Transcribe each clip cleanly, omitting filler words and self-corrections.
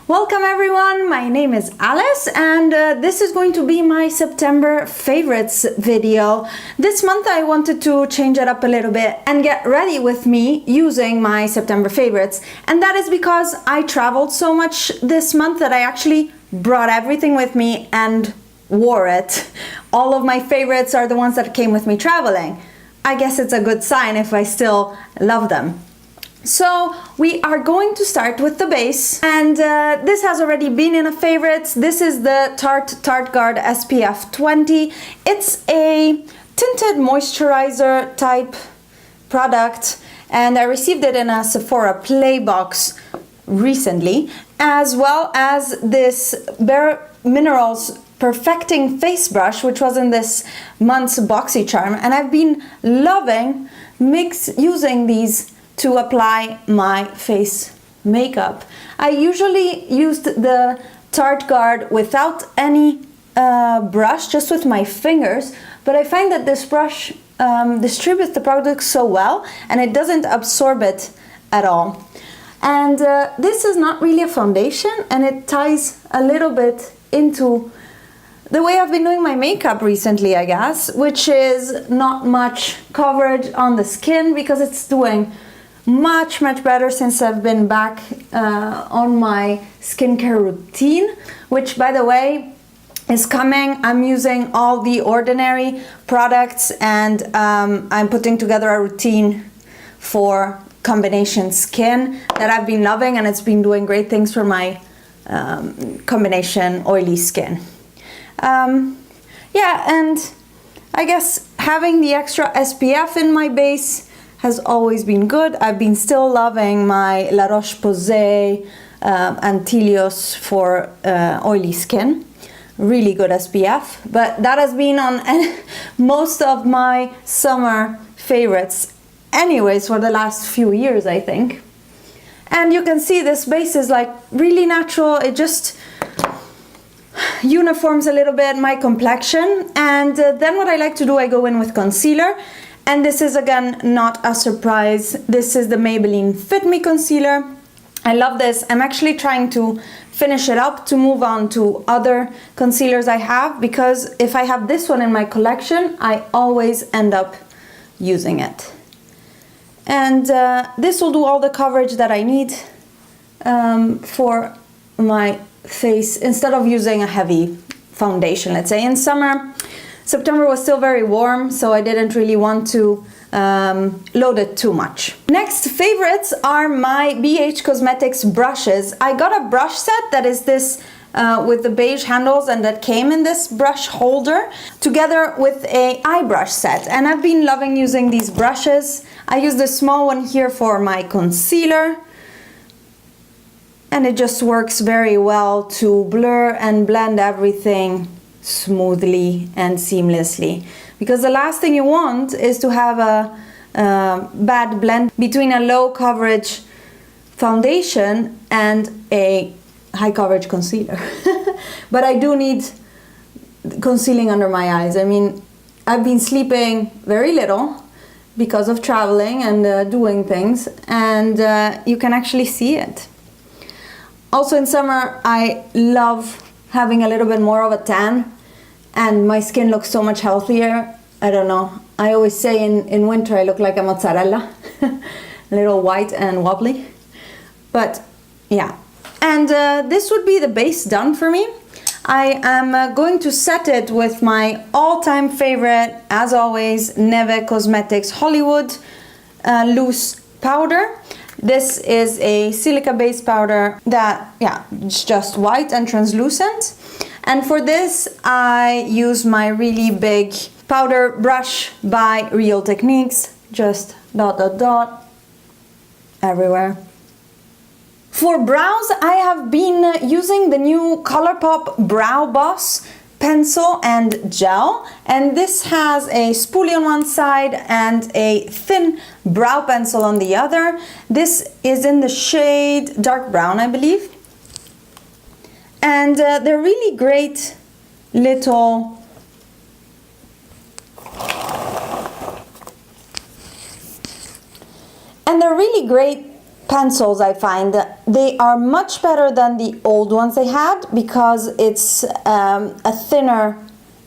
Welcome everyone, my name is Alice and this is going to be my September favorites video. This month I wanted to change it up a little bit and get ready with me using my September favorites, and that is because I traveled so much this month that I actually brought everything with me and wore it. All of my favorites are the ones that came with me traveling. I guess it's a good sign if I still love them. So we are going to start with the base, and this has already been in a favorites. This is the Tarte Guard SPF 20. It's a tinted moisturizer type product, and I received it in a Sephora Play box recently, as well as this Bare Minerals Perfecting Face Brush, which was in this month's BoxyCharm, and I've been loving using these to apply my face makeup. I usually used the Tarte Guard without any brush, just with my fingers, but I find that this brush distributes the product so well and it doesn't absorb it at all. And this is not really a foundation, and it ties a little bit into the way I've been doing my makeup recently, I guess, which is not much coverage on the skin, because it's doing much better since I've been back on my skincare routine, which, by the way, is coming. I'm using all the Ordinary products, and I'm putting together a routine for combination skin that I've been loving, and it's been doing great things for my combination oily skin. Yeah, and I guess having the extra SPF in my base has always been good. I've been still loving my La Roche-Posay Antelios for oily skin. Really good SPF, but that has been on most of my summer favorites anyways for the last few years, I think. And you can see this base is like really natural. It just uniforms a little bit my complexion, and then what I like to do, I go in with concealer. And this is, again, not a surprise. This is the Maybelline Fit Me Concealer. I love this. I'm actually trying to finish it up to move on to other concealers I have, because if I have this one in my collection, I always end up using it. And this will do all the coverage that I need for my face, instead of using a heavy foundation, let's say. In summer, September was still very warm, so I didn't really want to load it too much. Next favorites are my BH Cosmetics brushes. I got a brush set that is this with the beige handles, and that came in this brush holder together with a eye brush set, and I've been loving using these brushes. I use the small one here for my concealer, and it just works very well to blur and blend everything smoothly and seamlessly, because the last thing you want is to have a bad blend between a low coverage foundation and a high coverage concealer. But I do need concealing under my eyes. I mean, I've been sleeping very little because of traveling and doing things, and you can actually see it. Also in summer, I love having a little bit more of a tan, and my skin looks so much healthier. I don't know, I always say in winter I look like a mozzarella, a little white and wobbly. But yeah, and this would be the base done for me. I am going to set it with my all-time favorite, as always, Neve Cosmetics Hollywood loose powder. This is a silica-based powder that, yeah, it's just white and translucent. And for this, I use my really big powder brush by Real Techniques, just dot dot dot everywhere. For brows, I have been using the new Colourpop Brow Boss pencil and gel, and this has a spoolie on one side and a thin brow pencil on the other. This is in the shade dark brown, I believe, and they're really great little pencils, I find they are much better than the old ones they had, because it's a thinner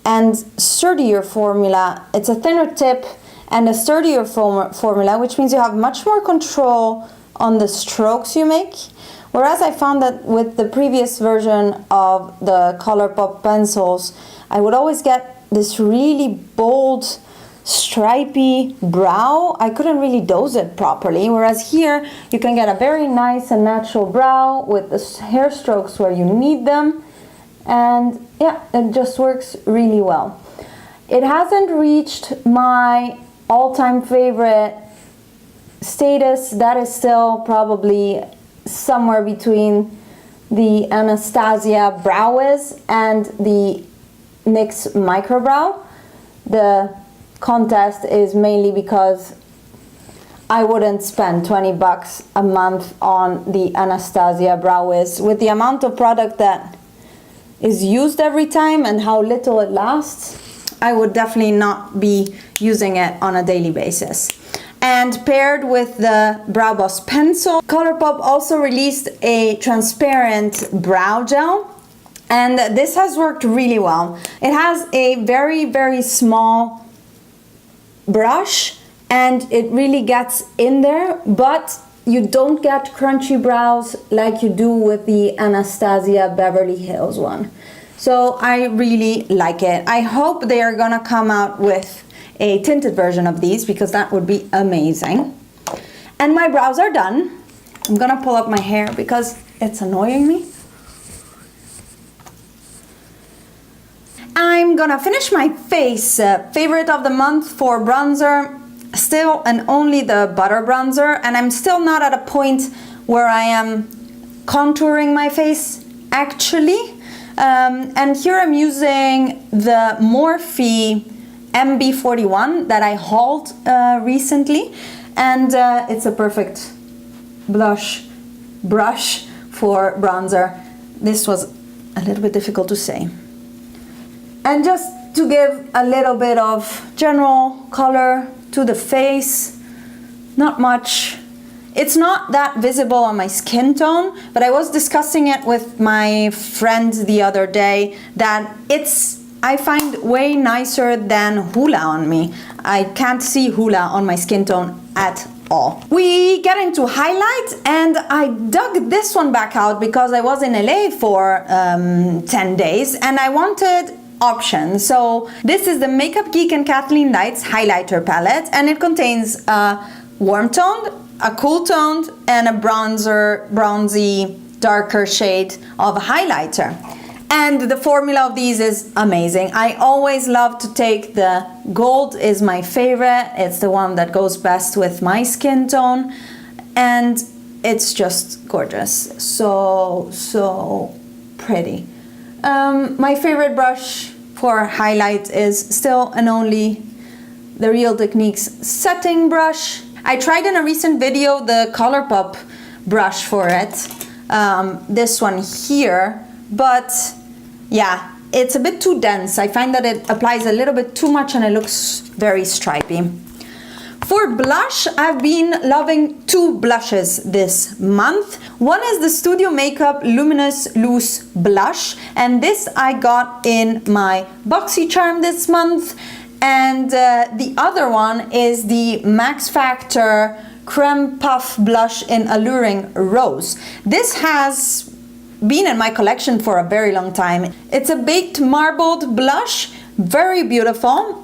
and sturdier formula. It's a thinner tip and a sturdier formula, which means you have much more control on the strokes you make. Whereas I found that with the previous version of the Colourpop pencils, I would always get this really bold, stripy brow. I couldn't really dose it properly, whereas here you can get a very nice and natural brow with the hair strokes where you need them, and yeah, it just works really well. It hasn't reached my all-time favorite status. That is still probably somewhere between the Anastasia Brow Wiz and the NYX Micro Brow. The contest is mainly because I wouldn't spend 20 bucks a month on the Anastasia Brow Wiz. With the amount of product that is used every time and how little it lasts, I would definitely not be using it on a daily basis. And paired with the Brow Boss pencil, Colourpop also released a transparent brow gel, and this has worked really well. It has a very, very small brush and it really gets in there, but you don't get crunchy brows like you do with the Anastasia Beverly Hills one. So I really like it. I hope they are gonna come out with a tinted version of these, because that would be amazing. And my brows are done. I'm gonna pull up my hair because it's annoying me. I'm gonna finish my face. Favorite of the month for bronzer, still and only the butter bronzer, and I'm still not at a point where I am contouring my face actually. And here I'm using the Morphe MB41 that I hauled recently, and it's a perfect blush brush for bronzer. This was a little bit difficult to say. And just to give a little bit of general color to the face, not much. It's not that visible on my skin tone, but I was discussing it with my friend the other day that I find way nicer than Hoola on me. I can't see Hoola on my skin tone at all. We get into highlight, and I dug this one back out because I was in LA for 10 days and I wanted options. So this is the Makeup Geek and Kathleen Lights highlighter palette, and it contains a warm toned, a cool toned, and a bronzy, darker shade of highlighter. And the formula of these is amazing. I always love to take the gold, is my favorite. It's the one that goes best with my skin tone, and it's just gorgeous. So pretty. My favorite brush for highlight is still and only the Real Techniques setting brush. I tried in a recent video the Colourpop brush for it, this one here, but yeah, it's a bit too dense. I find that it applies a little bit too much and it looks very stripy. For blush, I've been loving two blushes this month. One is the Studio Makeup Luminous Loose Blush, and this I got in my BoxyCharm this month. And the other one is the Max Factor Creme Puff Blush in Alluring Rose. This has been in my collection for a very long time. It's a baked marbled blush, very beautiful.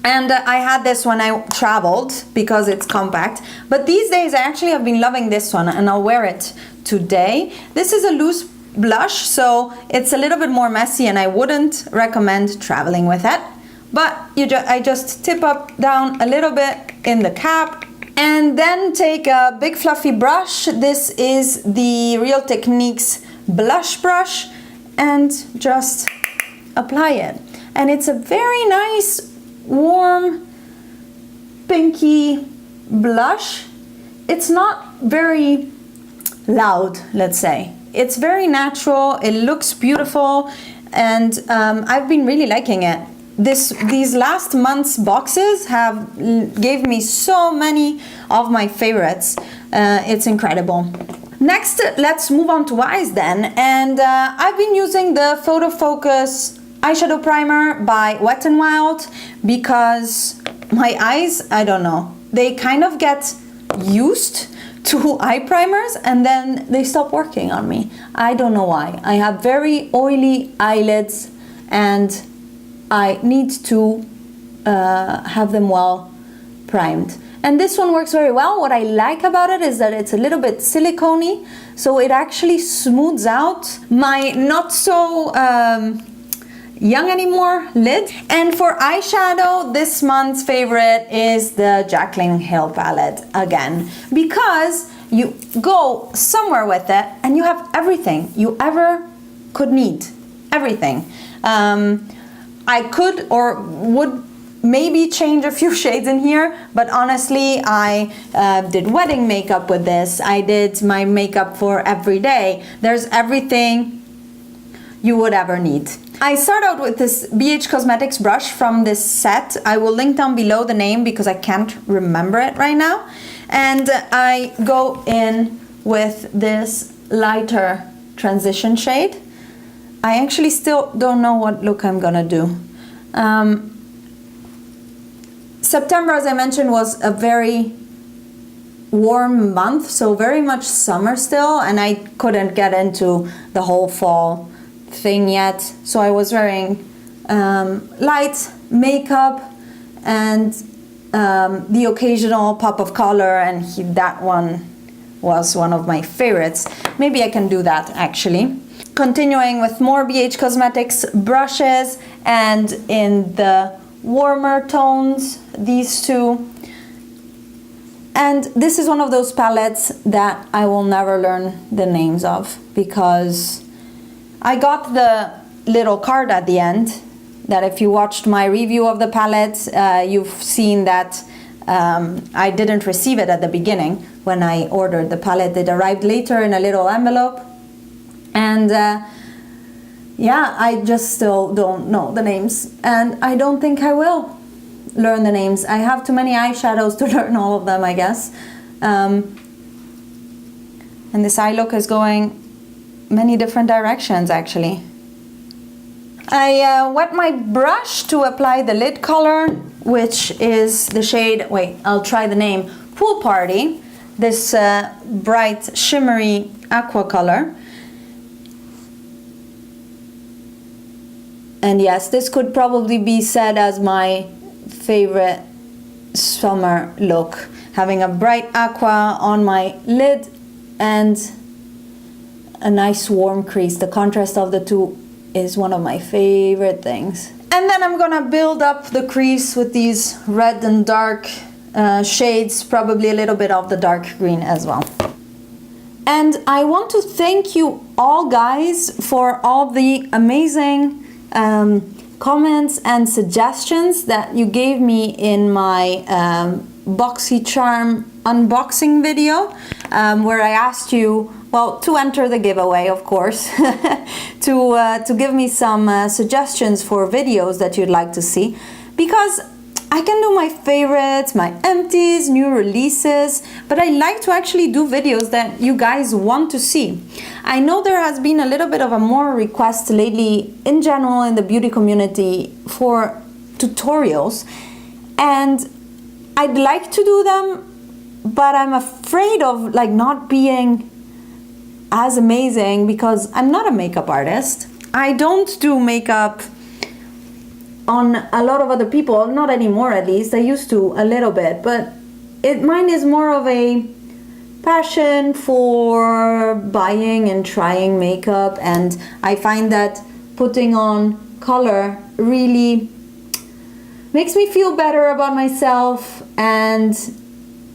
And I had this when I traveled because it's compact, but these days I actually have been loving this one and I'll wear it today. This is a loose blush, so it's a little bit more messy and I wouldn't recommend traveling with it. But I just tip up down a little bit in the cap and then take a big fluffy brush. This is the Real Techniques blush brush and just apply it. And it's a very nice warm pinky blush. It's not very loud, let's say. It's very natural, it looks beautiful, and I've been really liking it. These last month's boxes gave me so many of my favorites. It's incredible. Next, let's move on to eyes then. And I've been using the Photo Focus eyeshadow primer by Wet n Wild because my eyes, I don't know, they kind of get used to eye primers and then they stop working on me. I don't know why. I have very oily eyelids and I need to have them well primed. And this one works very well. What I like about it is that it's a little bit silicone-y, so it actually smooths out my not so young anymore lid. And for eyeshadow, this month's favorite is the Jaclyn Hill palette again, because you go somewhere with it and you have everything you ever could need, everything. I could or would maybe change a few shades in here, but honestly, I did wedding makeup with this. I did my makeup for every day. There's everything you would ever need. I start out with this BH Cosmetics brush from this set. I will link down below the name because I can't remember it right now. And I go in with this lighter transition shade. I actually still don't know what look I'm gonna do. September, as I mentioned, was a very warm month, so very much summer still, and I couldn't get into the whole fall thing yet. So I was wearing light makeup and the occasional pop of color, and that one was one of my favorites. Maybe I can do that actually. Continuing with more BH Cosmetics brushes, and in the warmer tones, these two. And this is one of those palettes that I will never learn the names of, because I got the little card at the end that if you watched my review of the palette, you've seen that I didn't receive it at the beginning when I ordered the palette. It arrived later in a little envelope, and yeah, I just still don't know the names, and I don't think I will learn the names. I have too many eyeshadows to learn all of them, I guess. And this eye look is going many different directions actually. I wet my brush to apply the lid color, which is the shade, wait, I'll try the name, Pool Party, this bright shimmery aqua color. And yes, this could probably be said as my favorite summer look, having a bright aqua on my lid and a nice warm crease. The contrast of the two is one of my favorite things. And then I'm gonna build up the crease with these red and dark shades, probably a little bit of the dark green as well. And I want to thank you all guys for all the amazing comments and suggestions that you gave me in my BoxyCharm unboxing video, where I asked you, well, to enter the giveaway, of course, to give me some suggestions for videos that you'd like to see, because I can do my favorites, my empties, new releases, but I like to actually do videos that you guys want to see. I know there has been a little bit of a more request lately in general in the beauty community for tutorials, and I'd like to do them, but I'm afraid of like not being as amazing because I'm not a makeup artist. I don't do makeup on a lot of other people, not anymore at least. I used to a little bit, but mine is more of a passion for buying and trying makeup, and I find that putting on color really makes me feel better about myself and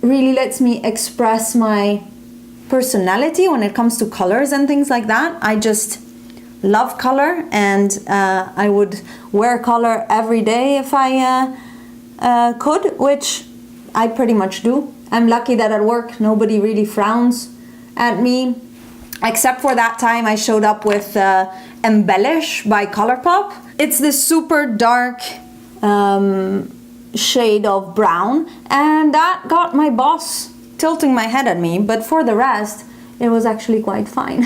really lets me express my personality when it comes to colors and things like that. I just love color, and I would wear color every day if I could, which I pretty much do. I'm lucky that at work nobody really frowns at me, except for that time I showed up with Embellish by Colourpop. It's this super dark shade of brown, and that got my boss tilting my head at me, but for the rest, it was actually quite fine.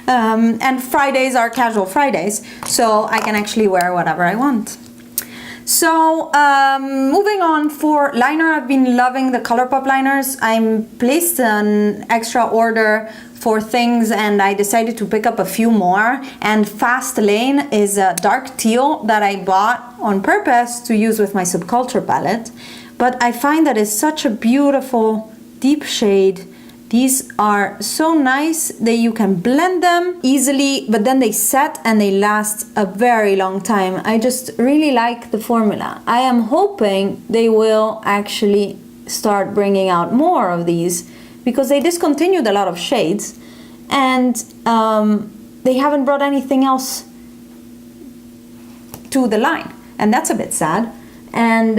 And Fridays are casual Fridays, so I can actually wear whatever I want. So moving on, for liner, I've been loving the Colourpop liners. I placed an extra order for things and I decided to pick up a few more, and Fast Lane is a dark teal that I bought on purpose to use with my Subculture palette, but I find that it's such a beautiful deep shade. These are so nice that you can blend them easily, but then they set and they last a very long time. I just really like the formula. I am hoping they will actually start bringing out more of these, because they discontinued a lot of shades and they haven't brought anything else to the line, and that's a bit sad. And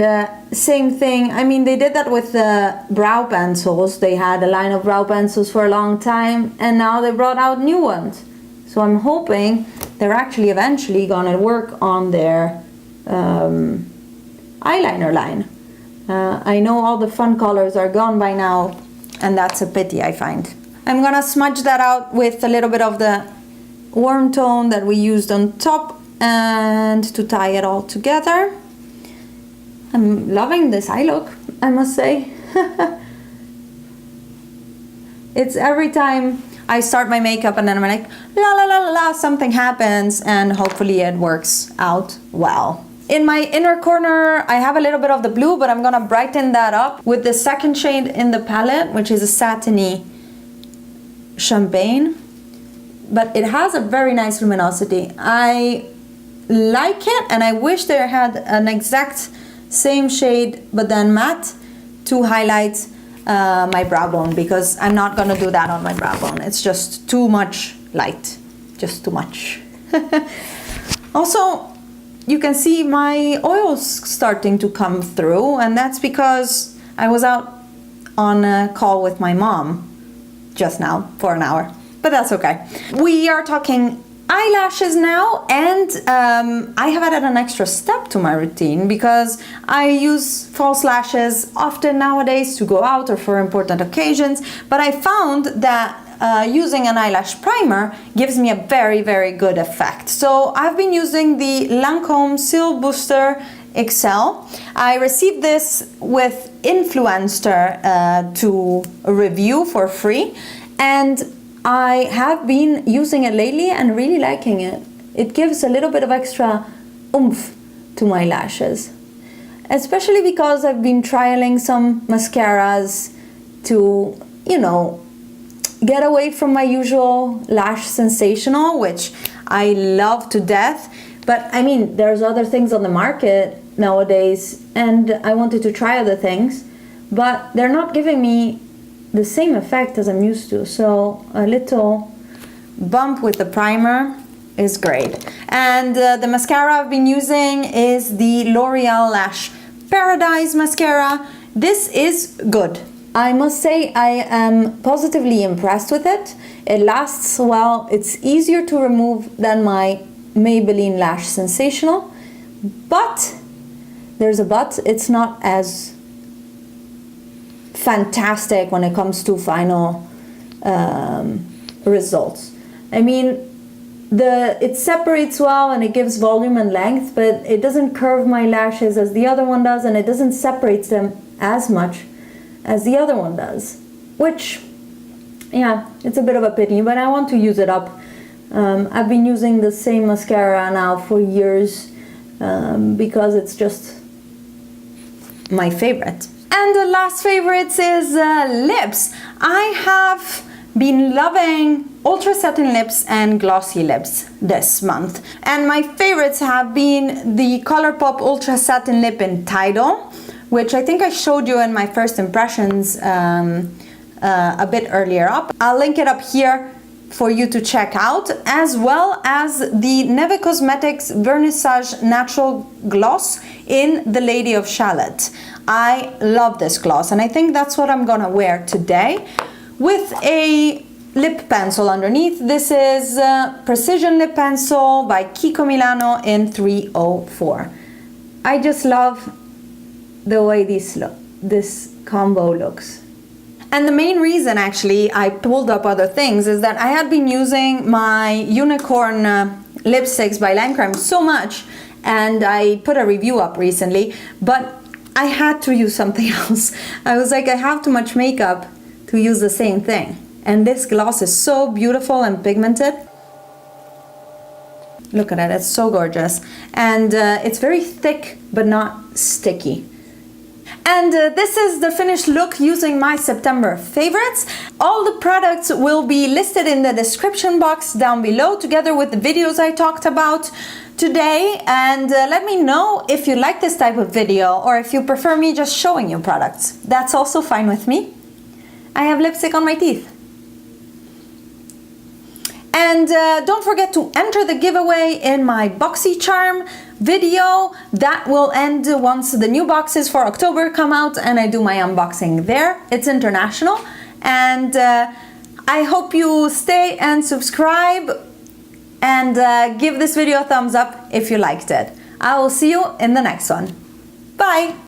same thing, I mean, they did that with the brow pencils. They had a line of brow pencils for a long time, and now they brought out new ones. So I'm hoping they're actually eventually gonna work on their eyeliner line. I know all the fun colors are gone by now, and that's a pity, I find. I'm gonna smudge that out with a little bit of the warm tone that we used on top, and to tie it all together. I'm loving this eye look, I must say. It's every time I start my makeup and then I'm like, la la la la, something happens, and hopefully it works out well. In my inner corner, I have a little bit of the blue, but I'm gonna brighten that up with the second shade in the palette, which is a satiny champagne. But it has a very nice luminosity. I like it, and I wish there had an exact same shade but then matte to highlight my brow bone, because I'm not gonna do that on my brow bone. It's just too much light, just too much. Also, you can see my oils starting to come through, and that's because I was out on a call with my mom just now for an hour, but that's okay. We are talking eyelashes now, and I have added an extra step to my routine because I use false lashes often nowadays to go out or for important occasions, but I found that using an eyelash primer gives me a very, very good effect. So I've been using the Lancome Seal Booster XL. I received this with Influencer to review for free, and I have been using it lately and really liking it. It gives a little bit of extra oomph to my lashes, especially because I've been trialing some mascaras to, you know, get away from my usual lash sensational, which I love to death. But I mean, there's other things on the market nowadays, and I wanted to try other things, but they're not giving me the same effect as I'm used to. So a little bump with the primer is great. And the mascara I've been using is the L'Oreal Lash Paradise mascara. This is good. I must say I am positively impressed with it. It lasts well. It's easier to remove than my Maybelline Lash Sensational, but there's a but. It's not as fantastic when it comes to final results. I mean, it separates well and it gives volume and length, but it doesn't curve my lashes as the other one does, and it doesn't separate them as much as the other one does, which, yeah, it's a bit of a pity, but I want to use it up. I've been using the same mascara now for years because it's just my favorite. And the last favorites is lips. I have been loving Ultra Satin lips and glossy lips this month. And my favorites have been the Colourpop Ultra Satin lip in Tidal, which I think I showed you in my first impressions a bit earlier up. I'll link it up here for you to check out, as well as the Neve Cosmetics Vernissage Natural Gloss in The Lady of Shallott. I love this gloss, and I think that's what I'm gonna wear today with a lip pencil underneath. This is Precision Lip Pencil by Kiko Milano in 304. I just love the way this combo looks. And the main reason actually I pulled up other things is that I had been using my unicorn lipsticks by Lancreme so much, and I put a review up recently, but I had to use something else. I was like, I have too much makeup to use the same thing. And this gloss is so beautiful and pigmented. Look at it, it's so gorgeous. And it's very thick, but not sticky. And this is the finished look using my September favorites. All the products will be listed in the description box down below, together with the videos I talked about today. And let me know if you like this type of video, or if you prefer me just showing you products. That's also fine with me. I have lipstick on my teeth. And don't forget to enter the giveaway in my BoxyCharm video. That will end once the new boxes for October come out and I do my unboxing there. It's international. And I hope you stay and subscribe, and give this video a thumbs up if you liked it. I will see you in the next one. Bye!